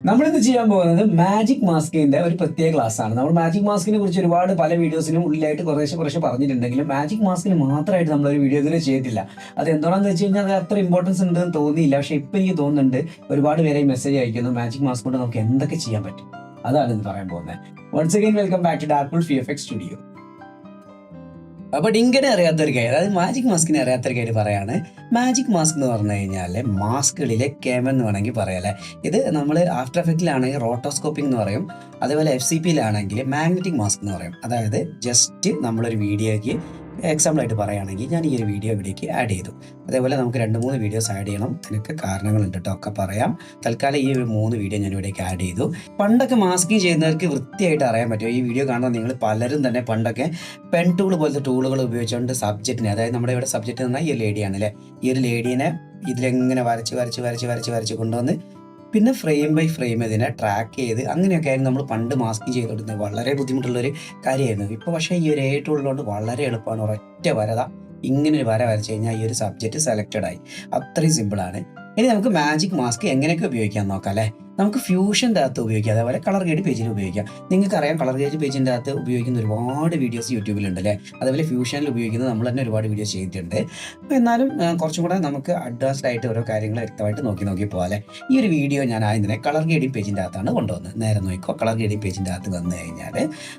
നമ്മളിന്ന് ചെയ്യാൻ പോകുന്നത് മാജിക് മാസ്കിന്റെ ഒരു പ്രത്യേക ക്ലാസ് ആണ്. നമ്മൾ മാജിക് മാസ്കിനെ കുറിച്ച് ഒരുപാട് പല വീഡിയോസിനും ഉള്ളിലായിട്ട് കുറേശ്ശെ പറഞ്ഞിട്ടുണ്ടെങ്കിലും മാജിക് മാസ്കിന് മാത്രമായിട്ട് നമ്മളൊരു വീഡിയോ ഇതിന് ചെയ്തിട്ടില്ല. അത് എന്താണെന്ന് വെച്ച് കഴിഞ്ഞാൽ അത് അത്ര ഇമ്പോർട്ടൻസ് ഉണ്ടെന്ന് തോന്നിയില്ല. പക്ഷെ ഇപ്പം എനിക്ക് തോന്നുന്നുണ്ട് ഒരുപാട് പേരെ മെസ്സേജ് അയക്കുന്നു മാജിക് മാസ്ക് കൊണ്ട് നമുക്ക് എന്തൊക്കെ ചെയ്യാൻ പറ്റും. അതാണ് ഇന്ന് പറയാൻ പോകുന്നത്. Once again welcome back to Darkpool VFX studio. അപ്പോൾ ഡിങ്കനെ അറിയാത്തൊരു കാര്യം, അതായത് മാജിക് മാസ്കിനെ അറിയാത്തൊരു കാര്യം പറയാണ്. മാജിക് മാസ്ക് എന്ന് പറഞ്ഞു കഴിഞ്ഞാൽ മാസ്കുകളിലെ കേമൻ എന്ന് വേണമെങ്കിൽ പറയാല്ലേ. ഇത് നമ്മൾ ആഫ്റ്റർ എഫക്റ്റിലാണെങ്കിൽ റോട്ടോസ്കോപ്പിംഗ് എന്ന് പറയും, അതേപോലെ FCPയിലാണെങ്കിൽ മാഗ്നറ്റിക് മാസ്ക് എന്ന് പറയും. അതായത് ജസ്റ്റ് നമ്മളൊരു വീഡിയോയ്ക്ക് എക്സാമ്പിളായിട്ട് പറയുകയാണെങ്കിൽ ഞാൻ ഈ ഒരു വീഡിയോ ഇവിടേക്ക് ആഡ് ചെയ്തു. അതേപോലെ നമുക്ക് 2-3 വീഡിയോസ് ആഡ് ചെയ്യണം, അതിനൊക്കെ കാരണങ്ങളുണ്ട് കേട്ടോ, ഒക്കെ പറയാം. തൽക്കാലം ഈ ഒരു 3 വീഡിയോ ഞാൻ ഇവിടേക്ക് ആഡ് ചെയ്തു. പണ്ടൊക്കെ മാസ്കിങ് ചെയ്യുന്നവർക്ക് വൃത്തിയായിട്ട് അറിയാൻ പറ്റും. ഈ വീഡിയോ കാണുന്ന നിങ്ങൾ പലരും തന്നെ പണ്ടൊക്കെ പെൻ ടൂൾ പോലത്തെ ടൂളുകൾ ഉപയോഗിച്ചുകൊണ്ട് സബ്ജക്റ്റിനെ, അതായത് നമ്മുടെ ഇവിടെ സബ്ജക്റ്റ് എന്നാൽ ഈ ഒരു ലേഡിയാണ് അല്ലേ, ഈ ഒരു ലേഡീനെ ഇതിലെങ്ങനെ വരച്ച് കൊണ്ടുവന്ന് പിന്നെ ഫ്രെയിം ബൈ ഫ്രെയിം ഇതിനെ ട്രാക്ക് ചെയ്ത് അങ്ങനെയൊക്കെ ആയിരുന്നു നമ്മൾ പണ്ട് മാസ്കിങ് ചെയ്തുകൊണ്ടിരുന്നത്. വളരെ ബുദ്ധിമുട്ടുള്ളൊരു കാര്യമായിരുന്നു. ഇപ്പോൾ പക്ഷേ ഈ ഒരു AI ടൂളിലുകൊണ്ട് വളരെ എളുപ്പമാണ്. ഒരൊറ്റ വരത ഇങ്ങനെ ഒരു വരച്ച് കഴിഞ്ഞാൽ ഈ ഒരു സബ്ജക്റ്റ് സെലക്റ്റഡ് ആയി. അത്രയും സിമ്പിളാണ്. ഇനി നമുക്ക് മാജിക് മാസ്ക് എങ്ങനെയൊക്കെ ഉപയോഗിക്കാൻ നോക്കാം അല്ലേ. നമുക്ക് ഫ്യൂഷൻ്റെ അകത്ത് ഉപയോഗിക്കാം, അതേപോലെ കളർ ഗേഡ് പേജിൽ ഉപയോഗിക്കാം. നിങ്ങൾക്കറിയാം കളർ ഗേഡ് പേജിൻ്റെ അകത്ത് ഉപയോഗിക്കുന്ന ഒരുപാട് വീഡിയോസ് യൂട്യൂബിലുണ്ട് അല്ലേ. അതേപോലെ ഫ്യൂഷനിൽ ഉപയോഗിക്കുന്നത് നമ്മൾ തന്നെ ഒരുപാട് വീഡിയോസ് ചെയ്തിട്ടുണ്ട്. അപ്പോൾ എന്നാലും കുറച്ചും കൂടെ നമുക്ക് അഡ്വാൻസ്ഡ് ആയിട്ട് ഓരോ കാര്യങ്ങൾ വ്യക്തമായിട്ട് നോക്കി പോകാം അല്ലേ. ഈ ഒരു വീഡിയോ ഞാൻ ആദ്യം തന്നെ കളർ ഗേഡിംഗ് പേജിൻ്റെ അകത്താണ് കൊണ്ടുവന്നത്. നേരെ നോക്കിക്കോ, കളർ ഗേഡിംഗ് പേജിൻ്റെ അകത്ത് വന്നു കഴിഞ്ഞാൽ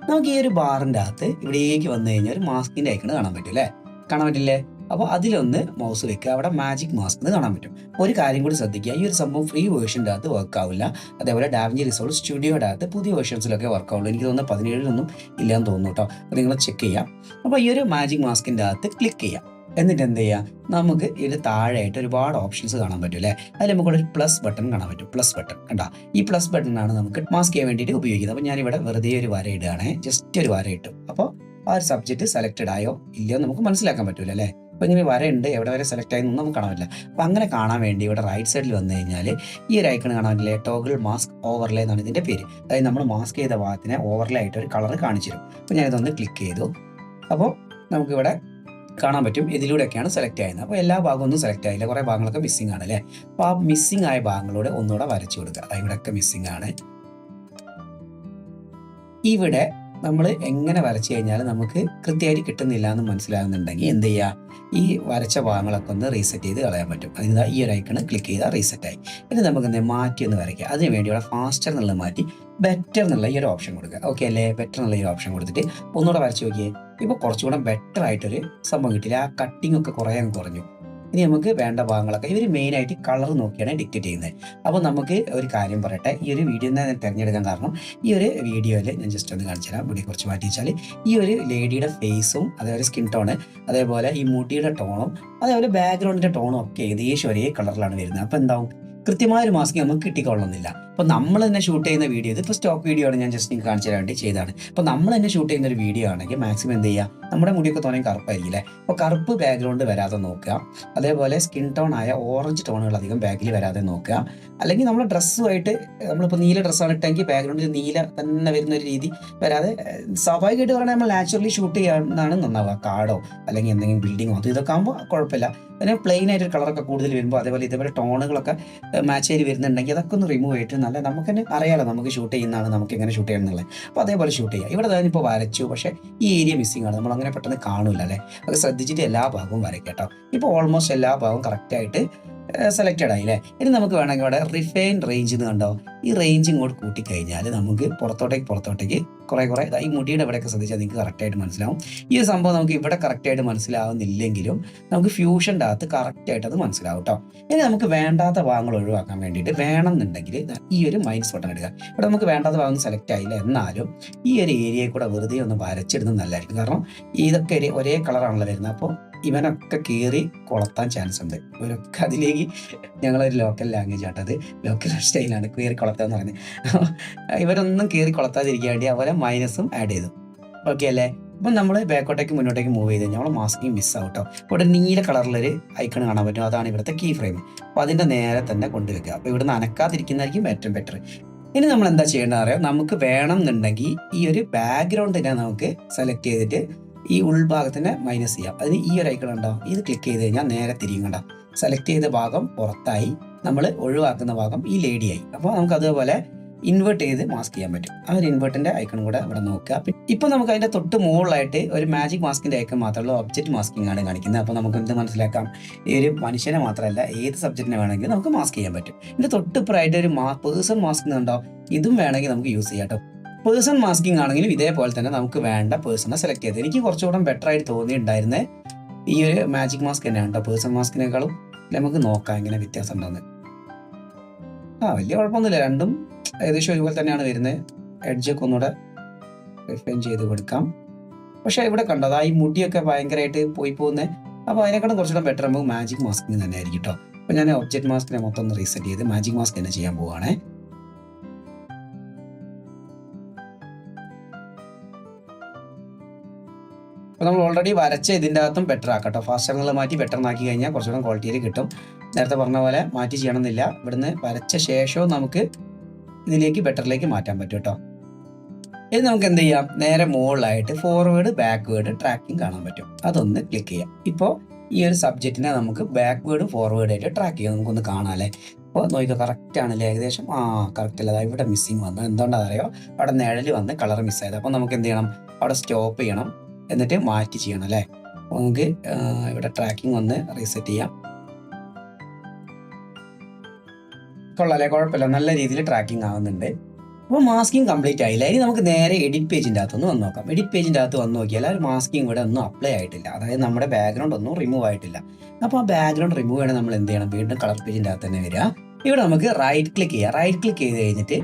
നമുക്ക് ഈ ഒരു ബാറിൻ്റെ അകത്ത് ഇവിടേക്ക് വന്നു കഴിഞ്ഞാൽ ഒരു മാസ്കിൻ്റെ ഐക്കൺ കാണാൻ പറ്റും അല്ലേ. കാണാൻ പറ്റില്ലേ? അപ്പോൾ അതിലൊന്ന് മൗസ് വെക്കുക, അവിടെ മാജിക് മാസ്ക് എന്ന് കാണാൻ പറ്റും. ഒരു കാര്യം കൂടി ശ്രദ്ധിക്കുക, ഈ ഒരു സംഭവം ഫ്രീ വേർഷൻ്റെ അകത്ത് വർക്ക് ആവില്ല. അതേപോലെ ഡാവിഞ്ചി റിസോൾവ് സ്റ്റുഡിയോയുടെ അകത്ത് പുതിയ വേർഷൻസിലൊക്കെ വർക്ക് ആവുള്ളൂ. എനിക്ക് തോന്നുന്നു 17 ഇല്ലാന്ന് തോന്നുന്നു കേട്ടോ. അപ്പോൾ നിങ്ങൾ ചെക്ക് ചെയ്യാം. അപ്പോൾ ഈ ഒരു മാജിക് മാസ്കിൻ്റെ അകത്ത് ക്ലിക്ക് ചെയ്യാം. എന്നിട്ട് എന്ത് ചെയ്യുക, നമുക്ക് ഇതിന് താഴെയായിട്ട് ഒരുപാട് ഓപ്ഷൻസ് കാണാൻ പറ്റും അല്ലേ. അതിൽ നമുക്ക് ഒരു പ്ലസ് ബട്ടൺ കാണാൻ പറ്റും. പ്ലസ് ബട്ടൺ കണ്ടാ, ഈ പ്ലസ് ബട്ടണാണ് നമുക്ക് മാസ്ക് ചെയ്യാൻ വേണ്ടിയിട്ട് ഉപയോഗിക്കുന്നത്. അപ്പോൾ ഞാനിവിടെ വെറുതെ ഒരു വര ഇടുകയാണേ, ജസ്റ്റ് ഒരു വര ഇട്ടു. അപ്പോൾ ആ ഒരു സബ്ജക്റ്റ് സെലക്റ്റഡ് ആയോ ഇല്ലയോ നമുക്ക് മനസ്സിലാക്കാൻ പറ്റില്ല അല്ലേ. അപ്പോൾ ഇങ്ങനെ വരയുണ്ട്, എവിടെ വരെ സെലക്ട് ആയെന്നൊന്നും നമുക്ക് കാണാൻ പറ്റില്ല. അപ്പോൾ അങ്ങനെ കാണാൻ വേണ്ടി ഇവിടെ റൈറ്റ് സൈഡിൽ വന്നു കഴിഞ്ഞാൽ ഈ ഒരു ഐക്കൺ കാണാൻ പറ്റില്ലേ, ടോഗിൾ മാസ്ക് ഓവർലേ എന്നാണ് ഇതിൻ്റെ പേര്. അതായത് നമ്മൾ മാസ്ക് ചെയ്ത ഭാഗത്തിനെ ഓവർലേ ആയിട്ട് ഒരു കളർ കാണിച്ചു തരും. അപ്പോൾ ഞാനിതൊന്ന് ക്ലിക്ക് ചെയ്തു. അപ്പോൾ നമുക്കിവിടെ കാണാൻ പറ്റും ഇതിലൂടെയൊക്കെയാണ് സെലക്ട് ആയിരുന്നത്. അപ്പോൾ എല്ലാ ഭാഗവും ഒന്നും സെലക്ട് ആയില്ല, കുറേ ഭാഗങ്ങളൊക്കെ മിസ്സിംഗ് ആണ് അല്ലേ. അപ്പോൾ ആ മിസ്സിംഗ് ആയ ഭാഗങ്ങളൂടെ ഒന്നുകൂടെ വരച്ചു കൊടുക്കുക. ഇവിടെയൊക്കെ മിസ്സിംഗ് ആണ്. ഇവിടെ നമ്മൾ എങ്ങനെ വരച്ചു കഴിഞ്ഞാൽ നമുക്ക് കൃത്യമായിട്ട് കിട്ടുന്നില്ല എന്ന് മനസ്സിലാകുന്നുണ്ടെങ്കിൽ എന്ത് ചെയ്യുക, ഈ വരച്ച ഭാഗങ്ങളൊക്കെ ഒന്ന് റീസെറ്റ് ചെയ്ത് കളയാൻ പറ്റും. അതിന് ഈ ഒരു ഐക്കണ് ക്ലിക്ക് ചെയ്താൽ റീസെറ്റായി. ഇനി നമുക്ക് എന്ത് മാറ്റി ഒന്ന് വരയ്ക്കുക. അതിന് വേണ്ടി ഇവിടെ ഫാസ്റ്റർ എന്നുള്ളത് മാറ്റി ബെറ്റർ എന്നുള്ള ഈ ഒരു ഓപ്ഷൻ കൊടുക്കുക. ഓക്കെ അല്ലേ, ബെറ്റർ എന്നുള്ള ഈ ഓപ്ഷൻ കൊടുത്തിട്ട് ഒന്നുകൂടെ വരച്ച് നോക്കിയേ. ഇപ്പോൾ കുറച്ചുകൂടെ ബെറ്റർ ആയിട്ടൊരു സംഭവം കിട്ടില്ല, ആ കട്ടിങ് ഒക്കെ കുറേ അങ്ങ് കുറഞ്ഞു. ഇനി നമുക്ക് വേണ്ട ഭാഗങ്ങളൊക്കെ ഇവർ മെയിനായിട്ട് കളർ നോക്കിയാണ് ഡിക്റ്റേറ്റ് ചെയ്യുന്നത്. അപ്പോൾ നമുക്ക് ഒരു കാര്യം പറയട്ടെ, ഈ ഒരു വീഡിയോ ഞാൻ തിരഞ്ഞെടുക്കാൻ കാരണം ഈ ഒരു വീഡിയോയിൽ ഞാൻ ജസ്റ്റ് ഒന്ന് കാണിച്ചു തരാം. ഇവിടെ കുറച്ച് മാറ്റി വെച്ചാൽ ഈ ഒരു ലേഡിയുടെ ഫേസും അതേപോലെ സ്കിൻ ടോണ്, അതേപോലെ ഈ മുടിയുടെ ടോണും അതേപോലെ ബാക്ക്ഗ്രൗണ്ടിൻ്റെ ടോണും ഒക്കെ ഏകദേശം ഒരേ കളറിലാണ് വരുന്നത്. അപ്പോൾ എന്താവും, കൃത്യമായൊരു മാസ്ക് നമുക്ക് കിട്ടിക്കൊള്ളുന്നില്ല. അപ്പോൾ നമ്മൾ തന്നെ ഷൂട്ട് ചെയ്യുന്ന വീഡിയോ, ഇതിപ്പോൾ സ്റ്റോക്ക് വീഡിയോ ആണ്, ഞാൻ ജസ്റ്റ് നിങ്ങൾക്ക് കാണിച്ചു തരാൻ വേണ്ടി ചെയ്താണ്. അപ്പോൾ നമ്മൾ തന്നെ ഷൂട്ട് ചെയ്യുന്ന ഒരു വീഡിയോ ആണെങ്കിൽ മാക്സിമം എന്ത് ചെയ്യുക, നമ്മുടെ മുടിയൊക്കെ തോന്നിയും കറുപ്പായിരിക്കും അല്ലേ. അപ്പോൾ കറുപ്പ് ബാക്ക്ഗ്രൗണ്ട് വരാതെ നോക്കുക. അതേപോലെ സ്കിൻ ടോൺ ആയ ഓറഞ്ച് ടോണുകൾ അധികം ബാക്കിൽ വരാതെ നോക്കുക. അല്ലെങ്കിൽ നമ്മൾ ഡ്രസ്സുമായിട്ട് നമ്മളിപ്പോൾ നീല ഡ്രസ്സാണ് ഇട്ടെങ്കിൽ ബാക്ക്ഗ്രൗണ്ടിൽ നീല തന്നെ വരുന്ന ഒരു രീതി വരാതെ സ്വാഭാവികമായിട്ട് പറഞ്ഞാൽ നമ്മൾ നാച്ചുറലി ഷൂട്ട് ചെയ്യാനാണ് നന്നാവുക. കാടോ അല്ലെങ്കിൽ എന്തെങ്കിലും ബിൽഡിങ്ങോ ഇതൊക്കെ ആകുമ്പോൾ കുഴപ്പമില്ല. പിന്നെ പ്ലെയിൻ ആയിട്ടൊരു കളറൊക്കെ കൂടുതൽ വരുമ്പോൾ ഇതേപോലെ ടോണുകളൊക്കെ മാച്ച് ചെയ്ത് വരുന്നുണ്ടെങ്കിൽ അതൊക്കെ ഒന്ന് റിമൂവ് ചെയ്തിട്ട് നല്ല നമുക്ക് തന്നെ അറിയാലോ നമുക്ക് ഷൂട്ട് ചെയ്യുന്നതാണ്, നമുക്ക് എങ്ങനെ ഷൂട്ട് ചെയ്യണം എന്നുള്ളത്. അപ്പോൾ അതേപോലെ ഷൂട്ട് ചെയ്യുക. ഇവിടെ തന്നെ ഇപ്പോൾ വരച്ചു, പക്ഷേ ഈ ഏരിയ മിസ്സിംഗ് ആണ്, നമ്മൾ അങ്ങനെ പെട്ടെന്ന് കാണൂല അല്ലേ. അത് ശ്രദ്ധിച്ചിട്ട് എല്ലാ ഭാഗവും വരയ്ക്കാം കേട്ടോ. ഇപ്പോൾ ഓൾമോസ്റ്റ് എല്ലാ ഭാഗവും കറക്റ്റായിട്ട് സെലക്റ്റഡ് ആയില്ലേ. ഇനി നമുക്ക് വേണമെങ്കിൽ ഇവിടെ റിഫൈൻ റേഞ്ച് എന്ന് കണ്ടോ, ഈ റേഞ്ച് ഇങ്ങോട്ട് കൂട്ടിക്കഴിഞ്ഞാൽ നമുക്ക് പുറത്തോട്ടേക്ക് കുറേ ഈ മുടിയുടെ ഇവിടെയൊക്കെ ശ്രദ്ധിച്ചാൽ നിങ്ങൾക്ക് കറക്റ്റായിട്ട് മനസ്സിലാവും. ഈ ഒരു സംഭവം നമുക്ക് ഇവിടെ കറക്റ്റായിട്ട് മനസ്സിലാവുന്നില്ലെങ്കിലും നമുക്ക് ഫ്യൂഷൻ്റെ അകത്ത് കറക്റ്റായിട്ട് അത് മനസ്സിലാവും കേട്ടോ. ഇനി നമുക്ക് വേണ്ടാത്ത ഭാഗങ്ങൾ ഒഴിവാക്കാൻ വേണ്ടിയിട്ട് വേണമെന്നുണ്ടെങ്കിൽ ഈ ഒരു മൈനസ് ബട്ടൺ എടുക്കുക. ഇവിടെ നമുക്ക് വേണ്ടാത്ത ഭാഗം സെലക്ട് ആയില്ല, എന്നാലും ഈ ഒരു ഏരിയയിൽ കൂടെ വെറുതെ ഒന്ന് വരച്ചിടുന്നത് നല്ലതായിരിക്കും. കാരണം ഇതൊക്കെ ഒരേ കളറാണല്ലോ വരുന്നത്. അപ്പോൾ ഇവനൊക്കെ കയറി കൊളത്താൻ ചാൻസ് ഉണ്ട്. ഇവരൊക്കെ അതിലേക്ക് ഞങ്ങളൊരു ലോക്കൽ ലാംഗ്വേജ് ആട്ടത്, ലോക്കൽ സ്റ്റൈലാണ് കയറി കൊളത്തുക എന്ന് പറഞ്ഞത്. ഇവരൊന്നും കയറി കൊളത്താതിരിക്കാൻ വേണ്ടി അവരെ മൈനസും ആഡ് ചെയ്തു. ഓക്കെ അല്ലേ. അപ്പം നമ്മൾ ബാക്കോട്ടേക്ക് മുന്നോട്ടേക്ക് മൂവ് ചെയ്ത് കഴിഞ്ഞാൽ നമ്മൾ മാസ്കിങ് മിസ്സാവും കേട്ടോ. ഇവിടെ നീല കളറിലൊരു ഐക്കൺ കാണാൻ പറ്റും, അതാണ് ഇവിടുത്തെ കീ ഫ്രെയിം. അപ്പോൾ അതിൻ്റെ നേരെ തന്നെ കൊണ്ടുവയ്ക്കുക. അപ്പോൾ ഇവിടെ നിന്ന് അനക്കാതിരിക്കുന്നതായിരിക്കും ഏറ്റവും ബെറ്റർ. ഇനി നമ്മൾ എന്താ ചെയ്യേണ്ടത് അറിയാം, നമുക്ക് വേണം എന്നുണ്ടെങ്കിൽ ഈ ഒരു ബാക്ക്ഗ്രൗണ്ടിനെ നമുക്ക് സെലക്ട് ചെയ്തിട്ട് ഈ ഉൾഭാഗത്തിനെ മൈനസ് ചെയ്യാം. അതിന് ഈ ഒരു ഐക്കൺ ഉണ്ടോ, ഇത് ക്ലിക്ക് ചെയ്ത് കഴിഞ്ഞാൽ നേരെ തിരിയും കണ്ടോ. സെലക്ട് ചെയ്ത ഭാഗം പുറത്തായി, നമ്മൾ ഒഴിവാക്കുന്ന ഭാഗം ഈ ലേഡിയായി. അപ്പോൾ നമുക്ക് അതുപോലെ ഇൻവേർട്ട് ചെയ്ത് മാസ്ക് ചെയ്യാൻ പറ്റും. ആ ഒരു ഇൻവേർട്ടിന്റെ ഐക്കൺ കൂടെ ഇവിടെ നോക്കുക. ഇപ്പൊ നമുക്ക് അതിന്റെ തൊട്ട് മുകളിലായിട്ട് ഒരു മാജിക് മാസ്കിന്റെ ഐക്കൺ മാത്രമല്ല ഒബ്ജക്റ്റ് മാസ്കിംഗ് ആണ് കാണിക്കുന്നത്. അപ്പോൾ നമുക്ക് എന്ത് മനസ്സിലാക്കാം, ഈ ഒരു മനുഷ്യനെ മാത്രമല്ല ഏത് സബ്ജക്റ്റിനെ വേണമെങ്കിലും നമുക്ക് മാസ്ക് ചെയ്യാൻ പറ്റും. ഇതിന്റെ തൊട്ടിപ്പുറമായിട്ട് ഒരു പേഴ്സൺ മാസ്ക് ഉണ്ടോ, ഇതും വേണമെങ്കിൽ നമുക്ക് യൂസ് ചെയ്യാം കേട്ടോ. പേഴ്സൺ മാസ്കിംഗ് ആണെങ്കിലും ഇതേപോലെ തന്നെ നമുക്ക് വേണ്ട പേഴ്സണെ സെലക്ട് ചെയ്ത്, എനിക്ക് കുറച്ചുകൂടെ ബെറ്റർ ആയിട്ട് തോന്നിയിട്ടുണ്ടായിരുന്നത് ഈ ഒരു മാജിക് മാസ്ക് തന്നെയാണ് കേട്ടോ. പേഴ്സൺ മാസ്കിനേക്കാളും നമുക്ക് നോക്കാം എങ്ങനെ വ്യത്യാസം ഉണ്ടോന്ന്. വലിയ കുഴപ്പമൊന്നുമില്ല, രണ്ടും ഏകദേശം ഒരുപോലെ തന്നെയാണ് വരുന്നത്. എഡ്ജൊക്കെ ഒന്നുകൂടെ റിഫൈൻ ചെയ്ത് കൊടുക്കാം. പക്ഷെ ഇവിടെ കണ്ടത് ഈ മുടിയൊക്കെ ഭയങ്കരമായിട്ട് പോയി പോകുന്നത്. അപ്പോൾ അതിനെക്കാളും കുറച്ചുകൂടെ ബെറ്റർ നമുക്ക് മാജിക് മാസ്കിങ് തന്നെ ആയിരിക്കും കേട്ടോ. അപ്പോൾ ഞാൻ ഒബ്ജക്റ്റ് മാസ്കിനെ മൊത്തം ഒന്ന് റീസെറ്റ് ചെയ്ത് മാജിക് മാസ്ക് തന്നെ ചെയ്യാൻ പോവുകയാണേ. അപ്പോൾ നമ്മൾ ഓൾറെഡി വരച്ച ഇതിൻ്റെ അകത്തും ബെറ്റർ ആക്കട്ടോ. ഫാസ്റ്ററുകൾ മാറ്റി ബെറ്റർ ആക്കി കഴിഞ്ഞാൽ കുറച്ചുകൂടെ ക്വാളിറ്റിയിൽ കിട്ടും. നേരത്തെ പറഞ്ഞ പോലെ മാറ്റി ചെയ്യണമെന്നില്ല, ഇവിടുന്ന് വരച്ച ശേഷവും നമുക്ക് ഇതിലേക്ക് ബെറ്ററിലേക്ക് മാറ്റാൻ പറ്റും കേട്ടോ. ഇത് നമുക്ക് എന്ത് ചെയ്യാം, നേരെ മുകളിലായിട്ട് ഫോർവേഡ് ബാക്ക്വേഡ് ട്രാക്കിംഗ് കാണാൻ പറ്റും. അതൊന്ന് ക്ലിക്ക് ചെയ്യാം. ഇപ്പോൾ ഈ ഒരു സബ്ജക്റ്റിനെ നമുക്ക് ബാക്ക്വേഡും ഫോർവേഡായിട്ട് ട്രാക്ക് ചെയ്യാം. നമുക്കൊന്ന് കാണാമല്ലേ. അപ്പോൾ നോക്കിക്കോ, കറക്റ്റ് ആണല്ലേ ഏകദേശം. കറക്റ്റ് അല്ല, ഇവിടെ മിസ്സിങ് വന്നു. എന്തുകൊണ്ടാണെന്ന് അറിയോ, അവിടെ നിഴൽ വന്ന് കളർ മിസ്സായത്. അപ്പോൾ നമുക്ക് എന്ത് ചെയ്യണം, അവിടെ സ്റ്റോപ്പ് ചെയ്യണം, എന്നിട്ട് മാറ്റി ചെയ്യണം അല്ലേ. അപ്പോൾ നമുക്ക് ഇവിടെ ട്രാക്കിംഗ് വന്ന് റീസെറ്റ് ചെയ്യാം. കൊള്ളാല്ലേ, കുഴപ്പമില്ല, നല്ല രീതിയിൽ ട്രാക്കിംഗ് ആവുന്നുണ്ട്. അപ്പോൾ മാസ്കിങ് കംപ്ലീറ്റ് ആയില്ല. ഇനി നമുക്ക് നേരെ എഡിറ്റ് പേജിൻ്റെ അകത്തൊന്ന് വന്ന് നോക്കാം. എഡിറ്റ് പേജിൻ്റെ അകത്ത് വന്ന് നോക്കിയാൽ ആ ഒരു മാസ്കിങ് ഇവിടെ ഒന്നും അപ്ലൈ ആയിട്ടില്ല, അതായത് നമ്മുടെ ബാക്ക്ഗ്രൗണ്ട് ഒന്നും റിമൂവ് ആയിട്ടില്ല. അപ്പോൾ ആ ബാക്ക്ഗ്രൗണ്ട് റിമൂവ് ചെയ്യണം, നമ്മൾ എന്ത് ചെയ്യണം, വീണ്ടും കളർ പേജിൻ്റെ അകത്ത് തന്നെ വരിക. ഇവിടെ നമുക്ക് റൈറ്റ് ക്ലിക്ക് ചെയ്യാം. റൈറ്റ് ക്ലിക്ക് ചെയ്ത് കഴിഞ്ഞിട്ട്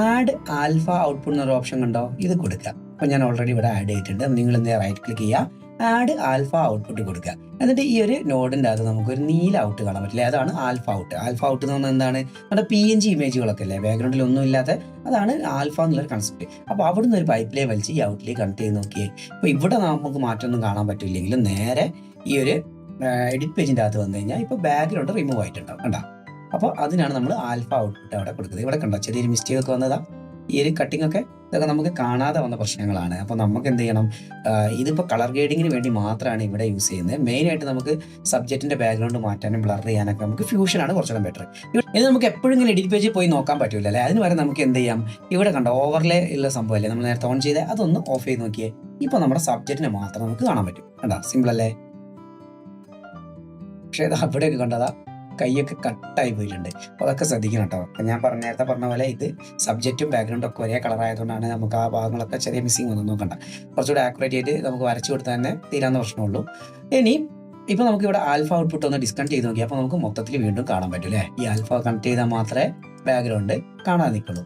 ആഡ് ആൽഫ ഔട്ട്പുട്ട് എന്നൊരു ഓപ്ഷൻ കണ്ടോ, ഇത് കൊടുക്കുക. അപ്പോൾ ഞാൻ ഓൾറെഡി ഇവിടെ ആഡ് ചെയ്തിട്ടുണ്ട്. നിങ്ങൾ എന്ത് ചെയ്യുക, റൈറ്റ് ക്ലിക്ക് ചെയ്യുക, ആഡ് ആൽഫ ഔട്ട്പുട്ട് കൊടുക്കുക. എന്നിട്ട് ഈ ഒരു നോഡിൻ്റെ അകത്ത് നമുക്കൊരു നീല ഔട്ട് കാണാൻ പറ്റില്ല, അതാണ് ആൽഫ ഔട്ട്. ആൽഫ ഔട്ട് എന്ന് പറഞ്ഞാൽ എന്താണ്, നമ്മുടെ PNG ഇമേജുകളൊക്കെ അല്ലേ, ബാക്ക്ഗ്രൗണ്ടിൽ ഒന്നും ഇല്ലാത്ത, അതാണ് ആൽഫ എന്നുള്ളൊരു കൺസെപ്റ്റ്. അപ്പോൾ അവിടുന്ന് ഒരു പൈപ്പിലേ വലിച്ച് ഈ ഔട്ടിലേക്ക് കണക്ട് ചെയ്ത് നോക്കിയേ. അപ്പോൾ ഇവിടെ നമുക്ക് മാറ്റമൊന്നും കാണാൻ പറ്റില്ലെങ്കിലും നേരെ ഈ ഒരു എഡിറ്റ് പേജിൻ്റെ അകത്ത് വന്നു കഴിഞ്ഞാൽ ഇപ്പോൾ ബാക്ക്ഗ്രൗണ്ട് റിമൂവ് ആയിട്ടുണ്ടാവും കണ്ടോ. അപ്പോൾ അതിനാണ് നമ്മൾ ആൽഫ ഔട്ട്പുട്ട് അവിടെ കൊടുക്കുന്നത്. ഇവിടെ കണ്ടോ ചെറിയൊരു മിസ്റ്റേക്ക് ഒക്കെ വന്നതാ. ഈ ഒരു കട്ടിംഗ് ഒക്കെ ഇതൊക്കെ നമുക്ക് കാണാതെ വന്ന പ്രശ്നങ്ങളാണ്. അപ്പോൾ നമുക്ക് എന്ത് ചെയ്യണം, ഇതിപ്പോൾ കളർ ഗ്രേഡിങ്ങിന് വേണ്ടി മാത്രമാണ് ഇവിടെ യൂസ് ചെയ്യുന്നത്. മെയിനായിട്ട് നമുക്ക് സബ്ജക്റ്റിൻ്റെ ബാക്ക്ഗ്രൗണ്ട് മാറ്റാനും ബ്ലർ ചെയ്യാനൊക്കെ നമുക്ക് ഫ്യൂഷനാണ് കുറച്ചുകൂടെ ബെറ്റർ. ഇത് നമുക്ക് എപ്പോഴും ഇങ്ങനെ എഡിറ്റ് പേജിൽ പോയി നോക്കാൻ പറ്റില്ല അല്ലേ. അതിന് വരെ നമുക്ക് എന്ത് ചെയ്യാം, ഇവിടെ കണ്ടോ ഓവർലേ ഉള്ള സംഭവമല്ലേ നമ്മൾ നേരത്തെ ഓൺ ചെയ്ത്, അതൊന്ന് ഓഫ് ചെയ്ത് നോക്കിയേ. ഇപ്പോൾ നമ്മുടെ സബ്ജക്റ്റിനെ മാത്രം നമുക്ക് കാണാൻ പറ്റും കണ്ടോ, സിമ്പിൾ അല്ലേ. പക്ഷേ ഇത് അവിടെയൊക്കെ കണ്ടതാ കൈയൊക്കെ കട്ടായി പോയിട്ടുണ്ട്. അപ്പോൾ അതൊക്കെ ശ്രദ്ധിക്കണം കേട്ടോ. അപ്പം ഞാൻ നേരത്തെ പറഞ്ഞ പോലെ ഇത് സബ്ജക്റ്റും ബാക്ക്ഗ്രൗണ്ടും ഒക്കെ ഒരേ കളറായതുകൊണ്ടാണ് നമുക്ക് ആ ഭാഗങ്ങളൊക്കെ ചെറിയ മിസ്സിങ് ഒന്നും നോക്കണ്ട. കുറച്ചുകൂടെ ആക്യുറേറ്റ് ആയിട്ട് നമുക്ക് വരച്ചു കൊടുത്താൽ തന്നെ തീരാവുന്ന പ്രശ്നമുള്ളൂ. ഇനി ഇപ്പോൾ നമുക്ക് ഇവിടെ ആൽഫ ഔട്ട്പുട്ട് ഒന്ന് ഡിസ്കണക്ട് ചെയ്ത് നോക്കി. അപ്പോൾ നമുക്ക് മൊത്തത്തിൽ വീണ്ടും കാണാൻ പറ്റും അല്ലേ. ഈ ആൽഫ കണക്ട് ചെയ്താൽ മാത്രമേ ബാക്ക്ഗ്രൗണ്ട് കാണാൻ നിൽക്കുള്ളൂ.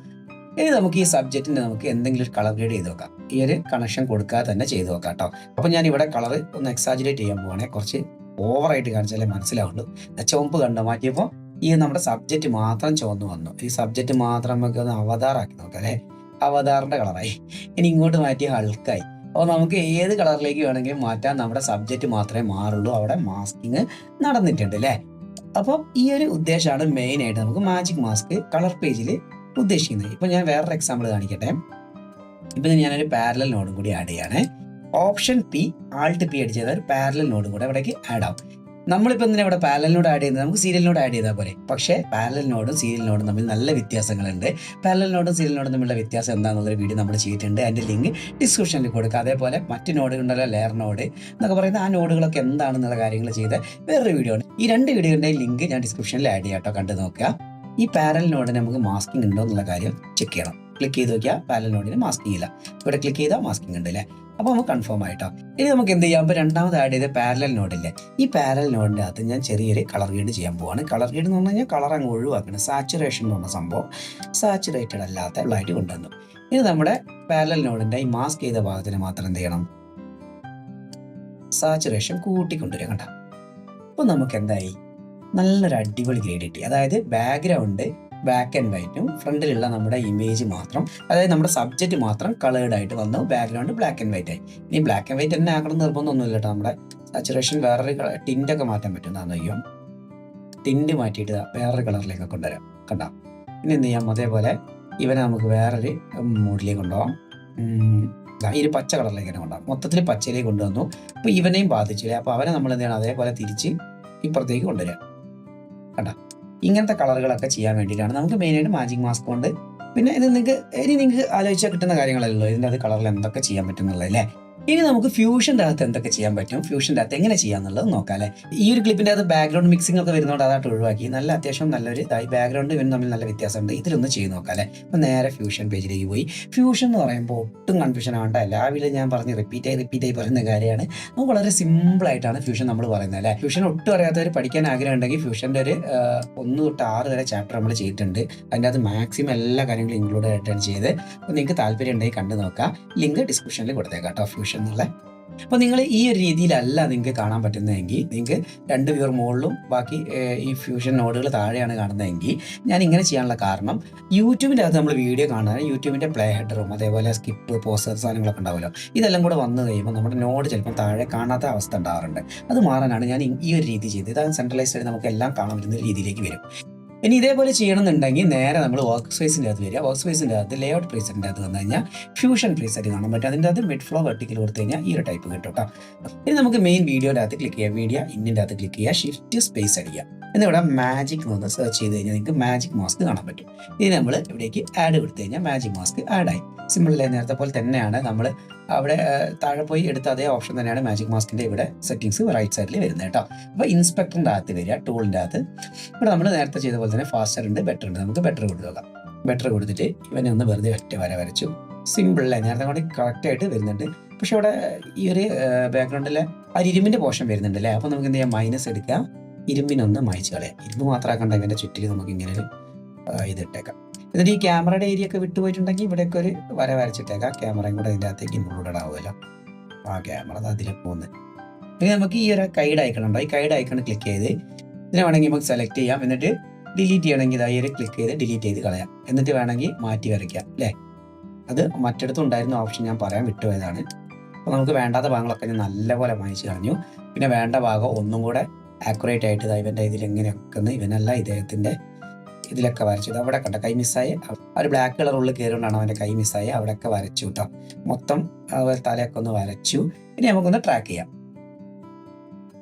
ഇനി നമുക്ക് ഈ സബ്ജക്റ്റിന് നമുക്ക് എന്തെങ്കിലും ഒരു കളർ ഗ്രേഡ് ചെയ്ത് നോക്കാം. ഈ ഒരു കണക്ഷൻ കൊടുക്കാതെ തന്നെ ചെയ്ത് നോക്കാം കേട്ടോ. അപ്പോൾ ഞാൻ ഇവിടെ കളർ ഒന്ന് എക്സാജുറേറ്റ് ചെയ്യാൻ പോവാണേ, കുറച്ച് ഓവറായിട്ട് കാണിച്ചാലേ മനസ്സിലാവുള്ളൂ. ചുവപ്പ് കണ്ടോ മാറ്റിയപ്പോൾ ഈ നമ്മുടെ സബ്ജക്റ്റ് മാത്രം ചുവന്ന് വന്നു. ഈ സബ്ജക്റ്റ് മാത്രം നമുക്ക് ഒന്ന് അവതാറാക്കി നോക്കാം അല്ലേ. അവതാറിൻ്റെ കളറായി. ഇനി ഇങ്ങോട്ട് മാറ്റി ഹൾക്കായി. അപ്പോൾ നമുക്ക് ഏത് കളറിലേക്ക് വേണമെങ്കിലും മാറ്റാൻ, നമ്മുടെ സബ്ജക്റ്റ് മാത്രമേ മാറുള്ളൂ. അവിടെ മാസ്കിങ് നടന്നിട്ടുണ്ട് അല്ലേ. അപ്പോൾ ഈ ഒരു ഉദ്ദേശമാണ് മെയിനായിട്ട് നമുക്ക് മാജിക് മാസ്ക് കളർ പേജിൽ ഉദ്ദേശിക്കുന്നത്. ഇപ്പോൾ ഞാൻ വേറൊരു എക്സാമ്പിൾ കാണിക്കട്ടെ. ഇപ്പം ഞാനൊരു പാരലൽ നോഡും കൂടി ആഡ് ചെയ്യണേ. ഓപ്ഷൻ P Alt P അടിച്ച് ചെയ്താൽ ഒരു പാരലൽ നോഡും കൂടെ ഇവിടേക്ക് ആഡ് ആവും. നമ്മളിപ്പോൾ എന്തിനാ ഇവിടെ പാരലൽ നോഡ് ആഡ് ചെയ്യുന്നത്, നമുക്ക് സീരിയൽ നോഡ് ആഡ് ചെയ്താൽ പോലെ. പക്ഷേ പാരലൽ നോഡും സീരിയൽ നോഡും തമ്മിൽ നല്ല വ്യത്യാസങ്ങളുണ്ട്. പാരലൽ നോഡും സീരിയൽ നോഡും തമ്മിലുള്ള വ്യത്യാസം എന്താണെന്നുള്ളൊരു വീഡിയോ നമ്മൾ ചെയ്തിട്ടുണ്ട്. അതിൻ്റെ ലിങ്ക് ഡിസ്ക്രിപ്ഷനിൽ കൊടുക്കുക. അതേപോലെ മറ്റ് നോഡുകളുണ്ടല്ലോ, ലെയർ നോഡ് എന്നൊക്കെ പറയുന്ന ആ നോഡുകളൊക്കെ എന്താണെന്നുള്ള കാര്യങ്ങൾ ചെയ്ത വേറൊരു വീഡിയോ ആണ്. ഈ രണ്ട് വീഡിയോയുടെ ലിങ്ക് ഞാൻ ഡിസ്ക്രിപ്ഷനിൽ ആഡ് ചെയ്യാം കേട്ടോ, കണ്ടു നോക്കുക. ഈ പാരലൽ നോഡിന് നമുക്ക് മാസ്കിംഗ് ഉണ്ടോ എന്നുള്ള കാര്യം ചെക്ക് ചെയ്യണം. ക്ലിക്ക് ചെയ്ത് നോക്കിയാൽ പാരലൽ നോഡിന് മാസ്കിംഗ് ഇല്ല. ഇവിടെ ക്ലിക്ക് ചെയ്താൽ മാസ്കിംഗ് ഉണ്ട് അല്ലേ. അപ്പോൾ നമുക്ക് കൺഫേം ആയിട്ടോ. ഇനി നമുക്ക് എന്ത് ചെയ്യാം, ഇപ്പോൾ രണ്ടാമത് ആഡ് ചെയ്ത പാരലൽ നോഡില്ലേ, ഈ പാരലൽ നോഡിൻ്റെ അകത്ത് ഞാൻ ചെറിയൊരു കളർ ഗ്രേഡ് ചെയ്യാൻ പോവാണ്. കളർ ഗ്രേഡ് എന്ന് പറഞ്ഞു കഴിഞ്ഞാൽ കളർ അങ്ങ് ഒഴിവാക്കണം. സാച്ചുറേഷൻ എന്ന് പറഞ്ഞ സംഭവം സാച്ചുറേറ്റഡ് അല്ലാത്ത ഉള്ളതായിട്ട് കൊണ്ടുവന്നു. ഇനി നമ്മുടെ പാരലൽ നോഡിൻ്റെ ഈ മാസ്ക് ചെയ്ത ഭാഗത്തിന് മാത്രം എന്ത് ചെയ്യണം, സാച്ചുറേഷൻ കൂട്ടിക്കൊണ്ടുവരിക കണ്ട. അപ്പോൾ നമുക്ക് എന്തായി, നല്ലൊരു അടിപൊളി ഗ്രേഡ് കിട്ടി. അതായത് ബാക്ക്ഗ്രൗണ്ട് ബ്ലാക്ക് ആൻഡ് വൈറ്റും ഫ്രണ്ടിലുള്ള നമ്മുടെ ഇമേജ് മാത്രം, അതായത് നമ്മുടെ സബ്ജക്റ്റ് മാത്രം കളേർഡ് ആയിട്ട് വന്നു, ബാക്ക്ഗ്രൗണ്ട് ബ്ലാക്ക് ആൻഡ് വൈറ്റ് ആയി. ഇനി ബ്ലാക്ക് ആൻഡ് വൈറ്റ് തന്നെ ആക്കണം നിർബന്ധമൊന്നുമില്ല കേട്ടോ. നമ്മുടെ സാച്ചുറേഷൻ വേറൊരു ടിൻ്റൊക്കെ മാറ്റാൻ പറ്റും. എന്താണെന്ന് അറിയാം, ടിൻറ്റ് മാറ്റിയിട്ട് വേറൊരു കളറിലേക്ക് കൊണ്ടുവരാം കണ്ട. ഇനി എന്ത് ചെയ്യാം, അതേപോലെ ഇവനെ നമുക്ക് വേറൊരു മൂഡിലേക്ക് കൊണ്ടുപോകാം. ഈ ഒരു പച്ച കളറിലേക്ക് തന്നെ കൊണ്ടുപോകാം. മൊത്തത്തിൽ പച്ചയിലേക്ക് കൊണ്ടുവന്നു. അപ്പോൾ ഇവനെയും ബാധിച്ചില്ലേ. അപ്പോൾ അവനെ നമ്മൾ എന്ത് ചെയ്യണം, അതേപോലെ തിരിച്ച് ഇപ്പുറത്തേക്ക് കൊണ്ടുവരാം കണ്ട. ഇങ്ങനത്തെ കളറുകളൊക്കെ ചെയ്യാൻ വേണ്ടിയിട്ടാണ് നമുക്ക് മെയിനായിട്ട് മാജിക് മാസ്ക് കൊണ്ട് പിന്നെ ഇത് നിങ്ങൾക്ക് ആലോചിച്ചാൽ കിട്ടുന്ന കാര്യങ്ങളല്ലോ ഇതിൻ്റെ അത് കളറിൽ എന്തൊക്കെ ചെയ്യാൻ പറ്റുന്നുള്ളത് അല്ലേ. ഇനി നമുക്ക് ഫ്യൂഷൻ്റെ അകത്ത് എന്തൊക്കെ ചെയ്യാൻ പറ്റും, ഫ്യൂഷൻ്റെ അകത്ത് എങ്ങനെ ചെയ്യാന്നുള്ളത് നോക്കാം അല്ലേ. ഈ ഒരു ക്ലിപ്പിൻ്റെ അകത്ത് ബാക്ക്ഗ്രൗണ്ട് മിക്സിംഗ് ഒക്കെ വരുന്നതുകൊണ്ട് അതായിട്ട് ഒഴിവാക്കി അത്യാവശ്യം നല്ലൊരു ഇതായി ബാക്ക്ഗ്രൗണ്ട് ഇവൻ തമ്മിൽ നല്ല വ്യത്യാസമുണ്ട്. ഇതിലൊന്ന് ചെയ്ത് നോക്കാം അല്ലേ. അപ്പം നേരെ ഫ്യൂഷൻ പേജിലേക്ക് പോയി. ഫ്യൂഷൻ എന്ന് പറയുമ്പോൾ ഒട്ടും കൺഫ്യൂഷൻ ആവേണ്ട, എല്ലാവരും ഞാൻ പറഞ്ഞ് റിപ്പീറ്റ് ആയി പറയുന്ന കാര്യമാണ്. നമുക്ക് വളരെ സിമ്പിളായിട്ടാണ് ഫ്യൂഷൻ നമ്മൾ പറയുന്നത് അല്ലേ. ഫ്യൂഷൻ ഒട്ടും അറിയാത്തവർ പഠിക്കാൻ ആഗ്രഹം ഉണ്ടെങ്കിൽ ഫ്യൂഷൻ്റെ ഒരു 1 തൊട്ട് 6 വരെ ചാപ്റ്റർ നമ്മൾ ചെയ്തിട്ടുണ്ട്. അതിൻ്റെ അകത്ത് മാക്സിമം എല്ലാ കാര്യങ്ങളും ഇൻക്ലൂഡ് ആയിട്ടാണ് ചെയ്ത്. അപ്പോൾ നിങ്ങൾക്ക് താല്പര്യം ഉണ്ടെങ്കിൽ കണ്ടു നോക്കാം. ലിങ്ക് ഡിസ്ക്രിപ്ഷനിൽ കൊടുത്തേക്കാം കേട്ടോ ഫ്യൂഷൻ എന്നുള്ള. അപ്പോൾ നിങ്ങൾ ഈ ഒരു രീതിയിലല്ല നിങ്ങൾക്ക് കാണാൻ പറ്റുന്നതെങ്കിൽ, നിങ്ങൾക്ക് 2 വ്യൂർ മുകളിലും ബാക്കി ഈ ഫ്യൂഷൻ നോഡുകൾ താഴെയാണ് കാണുന്നതെങ്കിൽ, ഞാൻ ഇങ്ങനെ ചെയ്യാനുള്ള കാരണം യൂട്യൂബിൻ്റെ അകത്ത് നമ്മൾ വീഡിയോ കാണാൻ യൂട്യൂബിൻ്റെ പ്ലേ ഹെഡറും അതേപോലെ സ്കിപ്പ് പോസ്റ്റർ സാധനങ്ങളൊക്കെ ഉണ്ടാവുമല്ലോ, ഇതെല്ലാം കൂടെ വന്നു കഴിയുമ്പോൾ നമ്മുടെ നോഡ് ചിലപ്പോൾ താഴെ കാണാത്ത അവസ്ഥ ഉണ്ടാവാറുണ്ട്. അത് മാറാനാണ് ഞാൻ ഈ ഒരു രീതി ചെയ്തത്. ഇതാണ് സെൻട്രലൈസ്ഡ് ആയിട്ട് നമുക്ക് എല്ലാം കാണാൻ പറ്റുന്ന രീതിയിലേക്ക് വരും. ഇനി ഇതേപോലെ ചെയ്യണമെന്നുണ്ടെങ്കിൽ നേരെ നമ്മൾ വർക്ക് സ്പേസിൻ്റെ അകത്ത് വരിക. വർക്ക് സ്പേസിൻ്റെ അകത്ത് ലേഔട്ട് പ്രീസെറ്റിൻ്റെ അകത്ത് വന്നു കഴിഞ്ഞാൽ ഫ്യൂഷൻ പ്രീസെറ്റ് കാണാൻ പറ്റും. അതിൻ്റെ അകത്ത് മിഡ് ഫ്ലോ വെർട്ടിക്കൽ കൊടുത്തു കഴിഞ്ഞാൽ ഈ ഒരു ടൈപ്പ് കിട്ടും കേട്ടോ. ഇനി നമുക്ക് മെയിൻ വീഡിയോയുടെ അകത്ത് ക്ലിക്ക് ചെയ്യുക, മീഡിയ ഇന്നിൻ്റെ അകത്ത് ക്ലിക്ക് ചെയ്യുക, ഷിഫ്റ്റ് സ്പേസ് അടിക്കുക. എന്നിവിടെ മാജിക് എന്ന് സെർച്ച് ചെയ്ത് കഴിഞ്ഞാൽ നിങ്ങൾക്ക് മാജിക് മാസ്ക് കാണാൻ പറ്റും. ഇനി നമ്മൾ ഇവിടേക്ക് ആഡ് കൊടുത്തു കഴിഞ്ഞാൽ മാജിക് മാസ്ക് ആഡായി. സിമ്പിളല്ലേ, നേരത്തെ പോലെ തന്നെയാണ്. നമ്മൾ അവിടെ താഴെ പോയി എടുത്ത അതേ ഓപ്ഷൻ തന്നെയാണ് മാജിക് മാസ്കിൻ്റെ ഇവിടെ സെറ്റിംഗ്സ് റൈറ്റ് സൈഡിൽ വരുന്നത് കേട്ടോ. അപ്പോൾ ഇൻസ്പെക്ടറിൻ്റെ അകത്ത് വരിക, ടൂളിൻ്റെ അകത്ത്. ഇവിടെ നമ്മൾ നേരത്തെ ചെയ്ത പോലെ തന്നെ ഫാസ്റ്റർ ഉണ്ട്, ബെറ്റർ ഉണ്ട്. നമുക്ക് ബെറ്റർ കൊടുത്തു നോക്കാം. ബെറ്റർ കൊടുത്തിട്ട് ഇവനെ ഒന്ന് വെറുതെ ഒറ്റ വരച്ചു. സിമ്പിളല്ലേ, നേരത്തെ കൂടി കറക്റ്റായിട്ട് വരുന്നുണ്ട്. പക്ഷെ ഇവിടെ ഈ ഒരു ബാക്ക്ഗ്രൗണ്ടിലെ ആ ഇരുമ്പിൻ്റെ പോർഷൻ വരുന്നുണ്ട് അല്ലേ. അപ്പോൾ നമുക്ക് എന്ത് ചെയ്യാം, മൈനസ് എടുക്കാം, ഇരുമ്പിനൊന്ന് മായ്ച്ച് കളയാം. ഇരുമ്പ് മാത്രമാക്കണ്ട, ഇവൻ്റെ ചുറ്റിൽ നമുക്ക് ഇങ്ങനെ ഒരു ഇതിട്ടേക്കാം. എന്നിട്ട് ഈ ക്യാമറയുടെ ഏരിയ ഒക്കെ വിട്ടുപോയിട്ടുണ്ടെങ്കിൽ ഇവിടെയൊക്കെ ഒരു വരച്ചിട്ടേക്കാം. ക്യാമറയും കൂടെ ഇതിൻ്റെ അകത്തേക്ക് ഇൻക്ലൂഡഡ് ആവുമല്ലോ. ആ ക്യാമറ അതിലേക്ക് പോകുന്നത്. പിന്നെ നമുക്ക് ഈ ഒരു കൈഡ് ഐക്കൺ ഉണ്ടോ, ഈ കൈഡ് ഐക്കൺ ക്ലിക്ക് ചെയ്ത് ഇതിനെ വേണമെങ്കിൽ നമുക്ക് സെലക്ട് ചെയ്യാം. എന്നിട്ട് ഡിലീറ്റ് ചെയ്യണമെങ്കിൽ ഇതായി ഒരു ക്ലിക്ക് ചെയ്ത് ഡിലീറ്റ് ചെയ്ത് കളയാം. എന്നിട്ട് വേണമെങ്കിൽ മാറ്റി വരയ്ക്കാം അല്ലേ. അത് മറ്റിടത്തുണ്ടായിരുന്ന ഓപ്ഷൻ ഞാൻ പറയാൻ വിട്ടുപോയതാണ്. അപ്പോൾ നമുക്ക് വേണ്ടാത്ത ഭാഗങ്ങളൊക്കെ ഞാൻ നല്ലപോലെ മായ്ച്ച് കളഞ്ഞു. പിന്നെ വേണ്ട ഭാഗം ഒന്നും കൂടെ ആക്യുറേറ്റ് ആയിട്ട് ഇവൻ്റെ ഇതിലെങ്ങനെയൊക്കെ ഇവനല്ല ഇദ്ദേഹത്തിൻ്റെ ഇതിലൊക്കെ വരച്ചു. അവിടെ കണ്ട കൈ മിസ്സായി, ഒരു ബ്ലാക്ക് കളർ ഉള്ളിൽ കയറിക്കൊണ്ടാണ് അവൻ്റെ കൈ മിസ്സായി. അവിടെയൊക്കെ വരച്ചു കേട്ടോ. മൊത്തം തലയൊക്കെ ഒന്ന് വരച്ചു. ഇനി നമുക്കൊന്ന് ട്രാക്ക് ചെയ്യാം.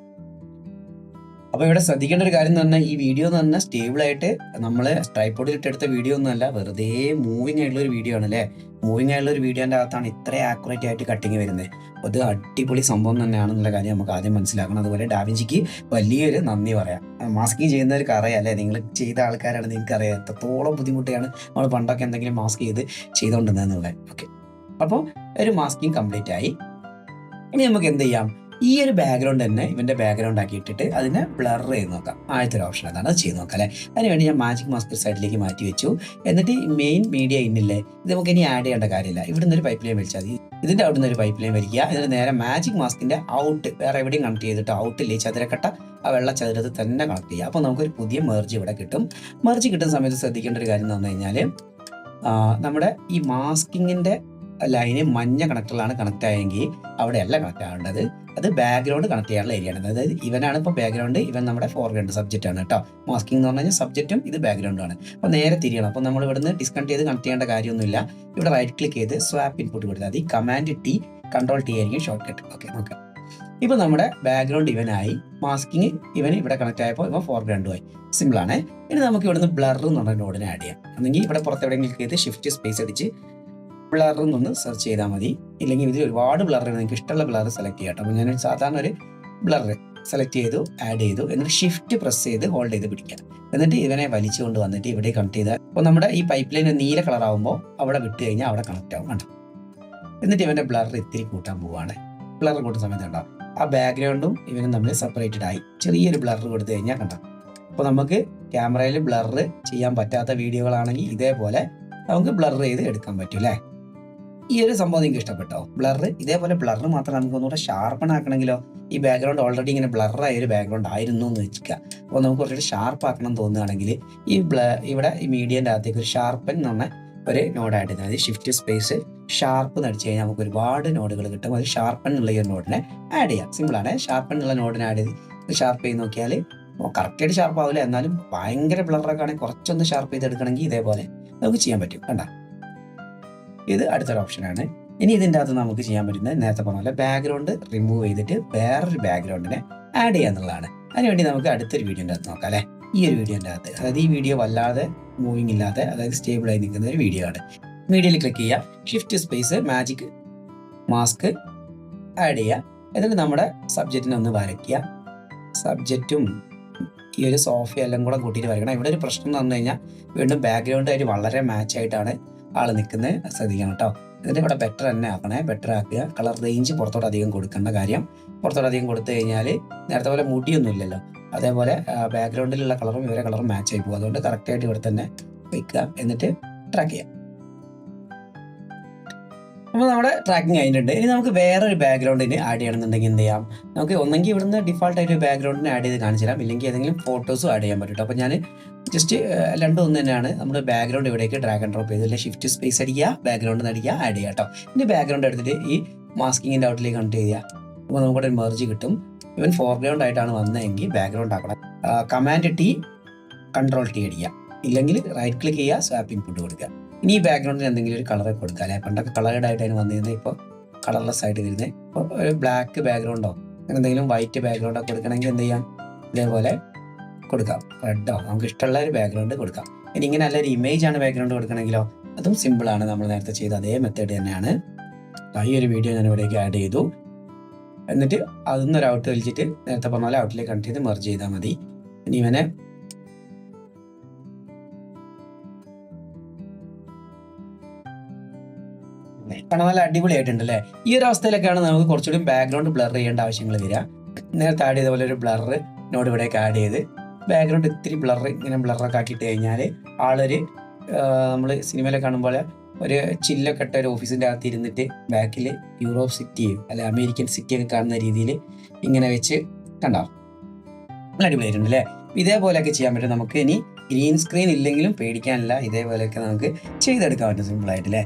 അപ്പോൾ ഇവിടെ ശ്രദ്ധിക്കേണ്ട ഒരു കാര്യം എന്ന് പറഞ്ഞാൽ ഈ വീഡിയോ എന്ന് പറഞ്ഞാൽ സ്റ്റേബിളായിട്ട് നമ്മൾ ട്രൈപോഡിൽ ഇട്ടെടുത്ത വീഡിയോ ഒന്നുമല്ല, വെറുതെ മൂവിങ് ആയിട്ടുള്ള ഒരു വീഡിയോ ആണ് അല്ലേ. മൂവിങ് ആയിട്ടുള്ള ഒരു വീഡിയോൻ്റെ അകത്താണ് ഇത്ര ആക്യുറേറ്റ് ആയിട്ട് കട്ടിങ് വരുന്നത്. അപ്പോൾ അത് അടിപൊളി സംഭവം തന്നെയാണെന്നുള്ള കാര്യം നമുക്ക് ആദ്യം മനസ്സിലാക്കണം. അതുപോലെ ഡാവിഞ്ചിക്ക് വലിയൊരു നന്ദി പറയാം. മാസ്കിങ് ചെയ്യുന്നവർക്ക് അറിയാം അല്ലേ, നിങ്ങൾ ചെയ്ത ആൾക്കാരാണ്, നിങ്ങൾക്ക് അറിയാം എത്രത്തോളം ബുദ്ധിമുട്ടിയാണ് നമ്മൾ പണ്ടൊക്കെ എന്തെങ്കിലും മാസ്ക് ചെയ്തുകൊണ്ടിരുന്നതെന്നുള്ളത്. ഓക്കെ, അപ്പോൾ ഒരു മാസ്കിങ് കംപ്ലീറ്റ് ആയി. ഇനി നമുക്ക് എന്ത് ചെയ്യാം, ഈ ഒരു ബാക്ക്ഗ്രൗണ്ട് തന്നെ ഇവൻ്റെ ബാക്ക്ഗ്രൗണ്ട് ആക്കി ഇട്ടിട്ട് അതിനെ ബ്ലർ ചെയ്ത് നോക്കാം. ആദ്യത്തെ ഒരു ഓപ്ഷൻ അതാണ്, അത് ചെയ്ത് നോക്കാം അല്ലേ. അതിനുവേണ്ടി ഞാൻ മാജിക് മാസ്ക് സൈഡിലേക്ക് മാറ്റി വെച്ചു. എന്നിട്ട് മെയിൻ മീഡിയ ഇന്നില്ലേ, ഇത് നമുക്ക് ഇനി ആഡ് ചെയ്യേണ്ട കാര്യമില്ല. ഇവിടെ നിന്ന് ഒരു പൈപ്പ് ലൈൻ വലിച്ചാൽ മതി. ഇതിൻ്റെ അവിടെ നിന്ന് ഒരു പൈപ്പ് ലൈൻ വലിക്കുക. എന്നിട്ട് നേരെ മാജിക് മാസ്കിൻ്റെ ഔട്ട് വേറെ എവിടെയും കണക്ട് ചെയ്തിട്ട് ഔട്ടില്ലേ ചതുരക്കട്ട ആ വെള്ള ചതുരത്തിൽ തന്നെ കണക്ട് ചെയ്യുക. അപ്പോൾ നമുക്കൊരു പുതിയ മെർജ് ഇവിടെ കിട്ടും. മെർജ് കിട്ടുന്ന സമയത്ത് ശ്രദ്ധിക്കേണ്ട ഒരു കാര്യം എന്ന് പറഞ്ഞു കഴിഞ്ഞാൽ നമ്മുടെ ഈ മാസ്കിങ്ങിൻ്റെ ലൈന് മഞ്ഞ കണക്ടറിലാണ് കണക്ട് ആയെങ്കിൽ അവിടെയല്ല കണക്ട് ആവേണ്ടത്. അത് ബാക്ക്ഗ്രൗണ്ട് കണക്ട് ചെയ്യാനുള്ള ഏരിയ ആണ്. അതായത് ഇവനാണ് ഇപ്പോൾ ബാക്ക്ഗ്രൗണ്ട്, ഇവൻ നമ്മുടെ ഫോർഗ്രൗണ്ട് സബ്ജക്റ്റ് ആണ് കേട്ടോ. മാസ്കിംഗ് എന്ന് പറഞ്ഞു കഴിഞ്ഞാൽ സബ്ജക്റ്റും ഇത് ബാക്ക്ഗ്രൗണ്ടാണ്. അപ്പോൾ നേരെ തിരിയണം. അപ്പോൾ നമ്മൾ ഇവിടുന്ന് ഡിസ്കണക്ട് ചെയ്ത് കണക്ട് ചെയ്യേണ്ട കാര്യമൊന്നുമില്ല. ഇവിടെ റൈറ്റ് ക്ലിക്ക് ചെയ്ത് സ്വാപ്പ് ഇൻപുട്ട് കൊടുത്താൽ മതി. കമാൻഡ് ടി കൺട്രോൾ ടി ആയിരിക്കും ഷോർട്ട് കട്ട്. ഓക്കെ, നോക്കാം. ഇപ്പോൾ നമ്മുടെ ബാക്ക്ഗ്രൗണ്ട് ഇവനായി, മാസ്കിങ് ഇവന് ഇവിടെ കണക്ട് ആയപ്പോൾ ഇവൻ ഫോർഗ്രൗണ്ടുമായി. സിമ്പിളാണ്. ഇനി നമുക്ക് ഇവിടുന്ന് ബ്ലർ എന്ന് പറഞ്ഞ നോഡിനെ ആഡ് ചെയ്യാം. അല്ലെങ്കിൽ ഇവിടെ പുറത്ത് എവിടെയെങ്കിലും ക്ലിക്ക് ചെയ്ത് ഷിഫ്റ്റ് സ്പേസ് അടിച്ച് ബ്ലർ എന്നൊന്ന് സെർച്ച് ചെയ്താൽ മതി. ഇല്ലെങ്കിൽ ഇതിൽ ഒരുപാട് ബ്ലർ നിങ്ങൾക്ക് ഇഷ്ടമുള്ള ബ്ലർ സെലക്ട് ചെയ്യാം കേട്ടോ. അപ്പോൾ ഞാൻ സാധാരണ ഒരു ബ്ലർ സെലക്ട് ചെയ്തു, ആഡ് ചെയ്തു. എന്നിട്ട് ഷിഫ്റ്റ് പ്രസ് ചെയ്ത് ഹോൾഡ് ചെയ്ത് പിടിക്കാം. എന്നിട്ട് ഇവനെ വലിച്ചുകൊണ്ട് വന്നിട്ട് ഇവിടെ കണക്ട് ചെയ്താൽ അപ്പോൾ നമ്മുടെ ഈ പൈപ്പ് ലൈൻ നീല കളർ ആകുമ്പോൾ അവിടെ വിട്ട് കഴിഞ്ഞാൽ അവിടെ കണക്ട് ആവും കണ്ടോ. എന്നിട്ട് ഇവൻ്റെ ബ്ലർ ഇത്തിരി കൂട്ടാൻ പോവുകയാണ്. ബ്ലർ കൂട്ടുന്ന സമയത്ത് കണ്ടോ ആ ബാക്ക്ഗ്രൗണ്ടും ഇവനും തമ്മിൽ സെപ്പറേറ്റഡ് ആയി. ചെറിയൊരു ബ്ലർ കൊടുത്തു കഴിഞ്ഞാൽ കണ്ടോ. അപ്പോൾ നമുക്ക് ക്യാമറയിൽ ബ്ലർ ചെയ്യാൻ പറ്റാത്ത വീഡിയോകളാണെങ്കിൽ ഇതേപോലെ നമുക്ക് ബ്ലർ ചെയ്ത് എടുക്കാൻ പറ്റും അല്ലേ. ഈ ഒരു സംഭവം നിങ്ങൾക്ക് ഇഷ്ടപ്പെട്ടോ? ബ്ലർ ഇതേപോലെ ബ്ലർ മാത്രം നമുക്ക് ഒന്നുകൂടെ ഷാർപ്പൺ ആക്കണമെങ്കിലോ, ഈ ബാക്ക്ഗ്രൗണ്ട് ഓൾറെഡി ഇങ്ങനെ ബ്ലറായ ഒരു ബാക്ക്ഗ്രൗണ്ട് ആയിരുന്നു എന്ന് വെക്കുക. അപ്പോൾ നമുക്ക് കുറച്ചുകൂടി ഷാർപ്പ് ആക്കണം തോന്നുകയാണെങ്കിൽ ഇവിടെ ഈ മീഡിയൻ്റെ അകത്തേക്ക് ഒരു ഷാർപ്പൻ എന്ന് പറഞ്ഞ ഒരു നോഡ് ആഡ് ചെയ്താൽ മതി. ഷിഫ്റ്റ് സ്പേസ് ഷാർപ്പ് നടിച്ചു കഴിഞ്ഞാൽ നമുക്ക് ഒരുപാട് നോഡുകൾ കിട്ടും. അത് ഷാർപ്പൻ എന്നുള്ള ഈ ഒരു നോഡിനെ ആഡ് ചെയ്യാം. സിമ്പിളാണ്. ഷാർപ്പൻ എന്നുള്ള നോഡിനെ ആഡ് ചെയ്ത് ഷാർപ്പ് ചെയ്ത് നോക്കിയാൽ കറക്റ്റായിട്ട് ഷാർപ്പ് ആവില്ല, എന്നാലും ഭയങ്കര ബ്ലറൊക്കെ ആണെങ്കിൽ കുറച്ചൊന്ന് ഷാർപ്പ് ചെയ്തെടുക്കണമെങ്കിൽ ഇതേപോലെ നമുക്ക് ചെയ്യാൻ പറ്റും. കണ്ട, ഇത് അടുത്തൊരു ഓപ്ഷനാണ്. ഇനി ഇതിൻ്റെ അകത്ത് നമുക്ക് ചെയ്യാൻ പറ്റുന്നത് നേരത്തെ പറഞ്ഞ പോലെ ബാക്ക്ഗ്രൗണ്ട് റിമൂവ് ചെയ്തിട്ട് വേറൊരു ബാക്ക്ഗ്രൗണ്ടിനെ ആഡ് ചെയ്യുക എന്നുള്ളതാണ്. അതിനുവേണ്ടി നമുക്ക് അടുത്തൊരു വീഡിയോൻ്റെ അകത്ത് നോക്കാം അല്ലേ. ഈ ഒരു വീഡിയോൻ്റെ അകത്ത്. അതായത് ഈ വീഡിയോ വല്ലാതെ മൂവിങ് ഇല്ലാതെ, അതായത് സ്റ്റേബിളായി നിൽക്കുന്ന ഒരു വീഡിയോ ആണ്. മീഡിയയിൽ ക്ലിക്ക് ചെയ്യുക, shift space magic mask add ചെയ്യുക. എന്നിട്ട് നമ്മുടെ സബ്ജക്റ്റിനെ ഒന്ന് വരയ്ക്കുക. സബ്ജക്റ്റും ഈ ഒരു സോഫയെല്ലാം കൂടെ കൂട്ടിയിട്ട് വരയ്ക്കണം. ഇവിടെ ഒരു പ്രശ്നം എന്ന് പറഞ്ഞു കഴിഞ്ഞാൽ വീണ്ടും ബാക്ക്ഗ്രൗണ്ടായിട്ട് വളരെ മാച്ച് ആയിട്ടാണ് ആൾ നിൽക്കുന്നത്, ശ്രദ്ധിക്കണം കേട്ടോ. എന്നിട്ട് ഇവിടെ ബെറ്റർ തന്നെ ആക്കണേ, ബെറ്റർ ആക്കുക. കളർ റേഞ്ച് പുറത്തോട്ട് അധികം കൊടുക്കേണ്ട കാര്യം, പുറത്തോട്ട് അധികം കൊടുത്തു കഴിഞ്ഞാൽ നേരത്തെ പോലെ മുടിയൊന്നും ഇല്ലല്ലോ, അതേപോലെ ബാക്ക്ഗ്രൗണ്ടിലുള്ള കളറും ഇവരെ കളറും മാച്ച് ആയി പോകും. അതുകൊണ്ട് കറക്റ്റായിട്ട് ഇവിടെ തന്നെ വയ്ക്കുക, എന്നിട്ട് ട്രാക്ക് ചെയ്യാം. അപ്പോൾ നമ്മുടെ ട്രാക്കിംഗ് കഴിഞ്ഞിട്ടുണ്ട്. ഇനി നമുക്ക് വേറൊരു ബാക്ക്ഗ്രൗണ്ടിന് ആഡ് ചെയ്യണമെന്നുണ്ടെങ്കിൽ എന്ത് ചെയ്യാം, നമുക്ക് ഒന്നെങ്കിൽ ഇവിടുന്ന് ഡിഫോൾട്ടായിട്ട് ഒരു ബാക്ക്ഗ്രൗണ്ടിന് ആഡ് ചെയ്ത് കാണിച്ചു തരാം, ഇല്ലെങ്കിൽ ഏതെങ്കിലും ഫോട്ടോസും ആഡ് ചെയ്യാൻ പറ്റും. അപ്പോൾ ഞാൻ ജസ്റ്റ് രണ്ടും ഒന്ന് തന്നെയാണ്. നമ്മൾ ബാക്ക്ഗ്രൗണ്ട് ഇവിടേക്ക് ഡ്രാഗ് ആൻഡ് ഡ്രോപ്പ് ചെയ്തില്ല, ഷിഫ്റ്റ് സ്പേസ് അടിക്കുക, ബാക്ക്ഗ്രൗണ്ട് അടിക്കുക, ആഡ് ചെയ്യുക കേട്ടോ. ഇനി ബാക്ക്ഗ്രൗണ്ട് എടുത്തിട്ട് ഈ മാസ്കിങ്ങിൻ്റെ ഔട്ടിലേക്ക് കണക്ട് ചെയ്യുക. അപ്പോൾ നമുക്കിവിടെ ഒരു മെർജ് കിട്ടും. ഇവൻ ഫോർഗ്രൗണ്ട് ആയിട്ടാണ് വന്നതെങ്കിൽ ബാക്ക്ഗ്രൗണ്ട് ആക്കണം. കമാൻഡ് ടി കൺട്രോൾ ടി അടിക്കുക, ഇല്ലെങ്കിൽ റൈറ്റ് ക്ലിക്ക് ചെയ്യുക, സ്വാപ്പ് ഇൻപുട്ട് കൊടുക്കുക. ഇനി ഈ ബാക്ക്ഗ്രൗണ്ടിന് എന്തെങ്കിലും ഒരു കളർ കൊടുക്കുക അല്ലേ. പണ്ടൊക്കെ കളേർഡ് ആയിട്ടാണ് വന്നിരുന്നത്, ഇപ്പോൾ കളർലെസ് ആയിട്ട് വരുന്നത്. ഇപ്പോൾ ഒരു ബ്ലാക്ക് ബാക്ക്ഗ്രൗണ്ടോ അങ്ങനെ എന്തെങ്കിലും വൈറ്റ് ബാക്ക്ഗ്രൗണ്ടോ കൊടുക്കണമെങ്കിൽ എന്ത് ചെയ്യാം, ഇതേപോലെ കൊടുക്കാം. റെഡോ നമുക്ക് ഇഷ്ടമുള്ള ഒരു ബാക്ക്ഗ്രൗണ്ട് കൊടുക്കാം. ഇനി ഇങ്ങനെ നല്ലൊരു ഇമേജ് ആണ് ബാക്ക്ഗ്രൗണ്ട് കൊടുക്കണമെങ്കിലോ അതും സിമ്പിളാണ്. നമ്മൾ നേരത്തെ ചെയ്ത അതേ മെത്തേഡ് തന്നെയാണ്. ഈ ഒരു വീഡിയോ ഞാൻ ഇവിടേക്ക് ആഡ് ചെയ്തു. എന്നിട്ട് അതൊന്നൊരു ഔട്ട് വലിച്ചിട്ട് നേരത്തെ പറഞ്ഞ പോലെ ഔട്ടിലേക്ക് കണക്ട് ചെയ്ത് മെർജ് ചെയ്താൽ മതി. ഇനി ഇവനെ കാണാൻ നല്ല അടിപൊളിയായിട്ടുണ്ട് അല്ലേ. ഈ ഒരു അവസ്ഥയിലൊക്കെയാണ് നമുക്ക് കുറച്ചുകൂടി ബാക്ക്ഗ്രൗണ്ട് ബ്ലർ ചെയ്യേണ്ട ആവശ്യങ്ങൾ വരിക. നേരത്തെ ആഡ് ചെയ്ത പോലെ ഒരു ബ്ലർ നോട് ഇവിടേക്ക് ആഡ് ചെയ്ത് ബാക്ക്ഗ്രൗണ്ട് ഇത്തിരി ഇങ്ങനെ ബ്ലറൊക്കെ ആക്കിയിട്ട് കഴിഞ്ഞാൽ ആളൊരു നമ്മൾ സിനിമയിലൊക്കെ കാണുമ്പോൾ ഒരു ചില്ലൊക്കെ ഇട്ട ഒരു ഓഫീസിൻ്റെ അകത്ത് ഇരുന്നിട്ട് ബാക്കിൽ യൂറോപ്പ് സിറ്റിയും അല്ലെ അമേരിക്കൻ സിറ്റിയൊക്കെ കാണുന്ന രീതിയിൽ ഇങ്ങനെ വെച്ച് കണ്ടോ, നല്ല അടിപൊളിയായിട്ടുണ്ട് അല്ലേ. ഇതേപോലെയൊക്കെ ചെയ്യാൻ പറ്റും നമുക്ക്. ഇനി ഗ്രീൻ സ്ക്രീൻ ഇല്ലെങ്കിലും പേടിക്കാനില്ല, ഇതേപോലെയൊക്കെ നമുക്ക് ചെയ്തെടുക്കാൻ പറ്റും സിമ്പിളായിട്ടല്ലേ.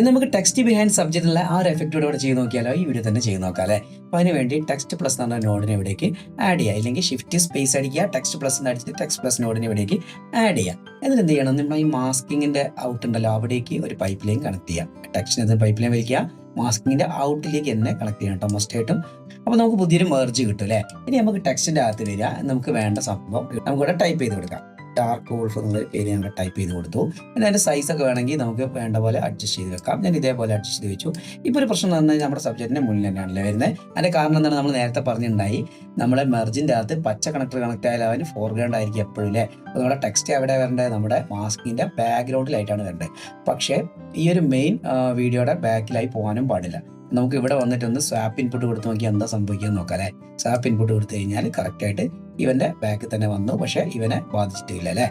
നമുക്ക് ടെക്സ്റ്റ് ബിഹൈൻഡ് സബ്ജക്റ്റിലുള്ള ആ ഒരു എഫക്റ്റോടെ ഇവിടെ ചെയ്ത് നോക്കിയാലോ, ഈ വീഡിയോ തന്നെ ചെയ്ത് നോക്കാം അല്ലേ. അപ്പോൾ അതിന് വേണ്ടി ടെക്സ്റ്റ് പ്ലസ് എന്ന് പറഞ്ഞ നോഡിനെ ഇവിടേക്ക് ആഡ് ചെയ്യുക, ഇല്ലെങ്കിൽ ഷിഫ്റ്റ് സ്പേസ് അടിക്കുക, ടെക്സ്റ്റ് പ്ലസ് എന്ന് അടിച്ചിട്ട് ടെക്സ്റ്റ് പ്ലസ് നോഡിനെ ഇവിടേക്ക് ആഡ് ചെയ്യുക. എന്നിട്ട് എന്ത് ചെയ്യണം, നമ്മൾ ഈ മാസ്കിങ്ങിൻ്റെ ഔട്ട് ഉണ്ടല്ലോ അവിടേക്ക് ഒരു പൈപ്പ് ലൈൻ കണക്ട് ചെയ്യാം. ടെക്സ്റ്റിന് പൈപ്പ് ലൈൻ വലിക്കുക, മാസ്കിങ്ങിൻ്റെ ഔട്ടിലേക്ക് തന്നെ കണക്ട് ചെയ്യണം കേട്ടോ മസ്റ്റായിട്ടും. അപ്പോൾ നമുക്ക് പുതിയൊരു മെർജ് കിട്ടും അല്ലേ. ഇനി നമുക്ക് ടെക്സ്റ്റിൻ്റെ അകത്ത് വരിക, നമുക്ക് വേണ്ട സംഭവം നമുക്കിവിടെ ടൈപ്പ് ചെയ്ത് കൊടുക്കാം. ഡാർക്ക് വോൾഫ് എന്നുള്ള പേര് ഞങ്ങൾ ടൈപ്പ് ചെയ്ത് കൊടുത്തു. പിന്നെ അതിൻ്റെ സൈസൊക്കെ വേണമെങ്കിൽ നമുക്ക് വേണ്ട പോലെ അഡ്ജസ്റ്റ് ചെയ്ത് വെക്കാം. ഞാൻ ഇതേപോലെ അഡ്ജസ്റ്റ് ചെയ്ത് വെച്ചു. ഇപ്പോൾ ഒരു പ്രശ്നം എന്ന് പറഞ്ഞാൽ നമ്മുടെ സബ്ജക്റ്റിൻ്റെ മുന്നിൽ തന്നെയാണല്ലേ വരുന്നത്. അതിൻ്റെ കാരണം എന്താണ്, നമ്മൾ നേരത്തെ പറഞ്ഞിട്ടുണ്ടായി നമ്മളെ മെർജിൻ്റെ അകത്ത് പച്ച കണക്ടർ കണക്ട് ആയാലും അവന് ഫോർഗ്രൗണ്ട് ആയിരിക്കും എപ്പോഴും അല്ലേ. അപ്പോൾ നമ്മുടെ ടെക്സ്റ്റ് എവിടെ വരേണ്ടത്, നമ്മുടെ മാസ്കിൻ്റെ ബാക്ക്ഗ്രൗണ്ടിലായിട്ടാണ് വരേണ്ടത്. പക്ഷേ ഈ ഒരു മെയിൻ വീഡിയോയുടെ ബാക്കിലായി പോകാനും പാടില്ല. നമുക്ക് ഇവിടെ വന്നിട്ടൊന്ന് സ്വാപ്പ് ഇൻപുട്ട് കൊടുത്ത് നോക്കി എന്താ സംഭവിക്കുക നോക്കാം അല്ലേ. സ്വാപ്പ് ഇൻപുട്ട് കൊടുത്തു കഴിഞ്ഞാൽ കറക്റ്റായിട്ട് ഇവൻ്റെ ബാക്കിൽ തന്നെ വന്നു, പക്ഷേ ഇവനെ ബാധിച്ചിട്ടില്ല അല്ലേ.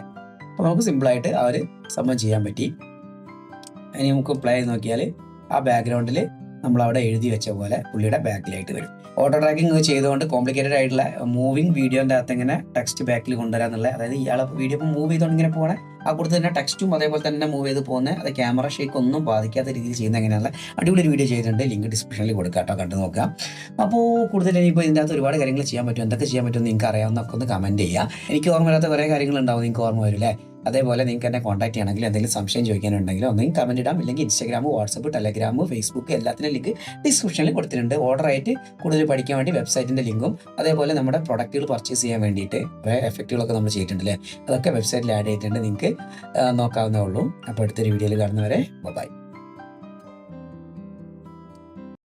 അപ്പോൾ നമുക്ക് സിമ്പിളായിട്ട് ആ ഒരു സംഭവം ചെയ്യാൻ പറ്റി. ഇനി നമുക്ക് പ്ലേ ചെയ്ത് നോക്കിയാൽ ആ ബാക്ക്ഗ്രൗണ്ടിൽ നമ്മളവിടെ എഴുതി വെച്ച പോലെ പുള്ളിയുടെ ബാക്കിലായിട്ട് വരും. ഓട്ടോ ട്രാക്കിംഗ് ചെയ്തുകൊണ്ട് കോംപ്ലിക്കേറ്റഡ് ആയിട്ടുള്ള മൂവിങ് വീഡിയോൻ്റെ അകത്ത് എങ്ങനെ ടെക്സ്റ്റ് ബാക്കിൽ കൊണ്ടുവരാന്നുള്ള, അതായത് ഇയാളെ വീഡിയോ ഇപ്പോൾ മൂവ് ചെയ്തുകൊണ്ട് ഇങ്ങനെ പോകണേ ആ കൂടുതൽ തന്നെ ടെക്സ്റ്റും അതേപോലെ തന്നെ മൂവ് ചെയ്ത് പോകുന്നത്, അത് ക്യാമറ ഷേക്ക് ഒന്നും ബാധിക്കാത്ത രീതിയിൽ ചെയ്യുന്ന എങ്ങനെയുള്ള അടിപൊളി ഒരു വീഡിയോ ചെയ്തിട്ടുണ്ട്. ലിങ്ക് ഡിസ്ക്രിപ്ഷനിൽ കൊടുക്കാം കേട്ടോ, കണ്ടു നോക്കാം. അപ്പോൾ കൂടുതൽ ഇനിയിപ്പോൾ ഇതിൻ്റെ അകത്ത് ഒരുപാട് കാര്യങ്ങൾ ചെയ്യാൻ പറ്റും. എന്തൊക്കെ ചെയ്യാൻ പറ്റും നിങ്ങൾക്ക് അറിയാവുന്നതൊക്കെ ഒന്ന് കമൻറ്റ് ചെയ്യുക. എനിക്ക് ഓർമ്മ വരാത്ത കുറേ കാര്യങ്ങളുണ്ടാവും, നിങ്ങൾക്ക് ഓർമ്മ വരില്ലേ. അതേപോലെ നിങ്ങൾക്ക് എന്നെ കോൺടാക്ട് ചെയ്യണമെങ്കിൽ എന്തെങ്കിലും സംശയം ചോദിക്കാനുണ്ടെങ്കിലോ ഒന്നെങ്കിൽ കമൻറ്റ് ഇടാം, ഇല്ലെങ്കിൽ ഇൻസ്റ്റാഗ്രാം, വാട്സപ്പ്, ടെലഗ്രാം, ഫേസ്ബുക്ക് എല്ലാത്തിനും ലിങ്ക് ഡിസ്ക്രിപ്ഷനിൽ കൊടുത്തിട്ടുണ്ട്. ഓർഡറായിട്ട് കൂടുതൽ പഠിക്കാൻ വേണ്ടി വെബ്സൈറ്റിൻ്റെ ലിങ്കും അതേപോലെ നമ്മുടെ പ്രൊഡക്റ്റുകൾ പർച്ചേസ് ചെയ്യാൻ വേണ്ടിയിട്ട് കുറേ എഫക്റ്റുകളൊക്കെ നമ്മൾ ചെയ്തിട്ടുണ്ടല്ലേ, അതൊക്കെ വെബ്സൈറ്റിൽ ആഡ് ചെയ്തിട്ടുണ്ട്, നിങ്ങൾക്ക് നോക്കാവുന്നേ ഉള്ളൂ. അപ്പോൾ അടുത്തൊരു വീഡിയോയിൽ കാണുന്നവരെ ബൈ.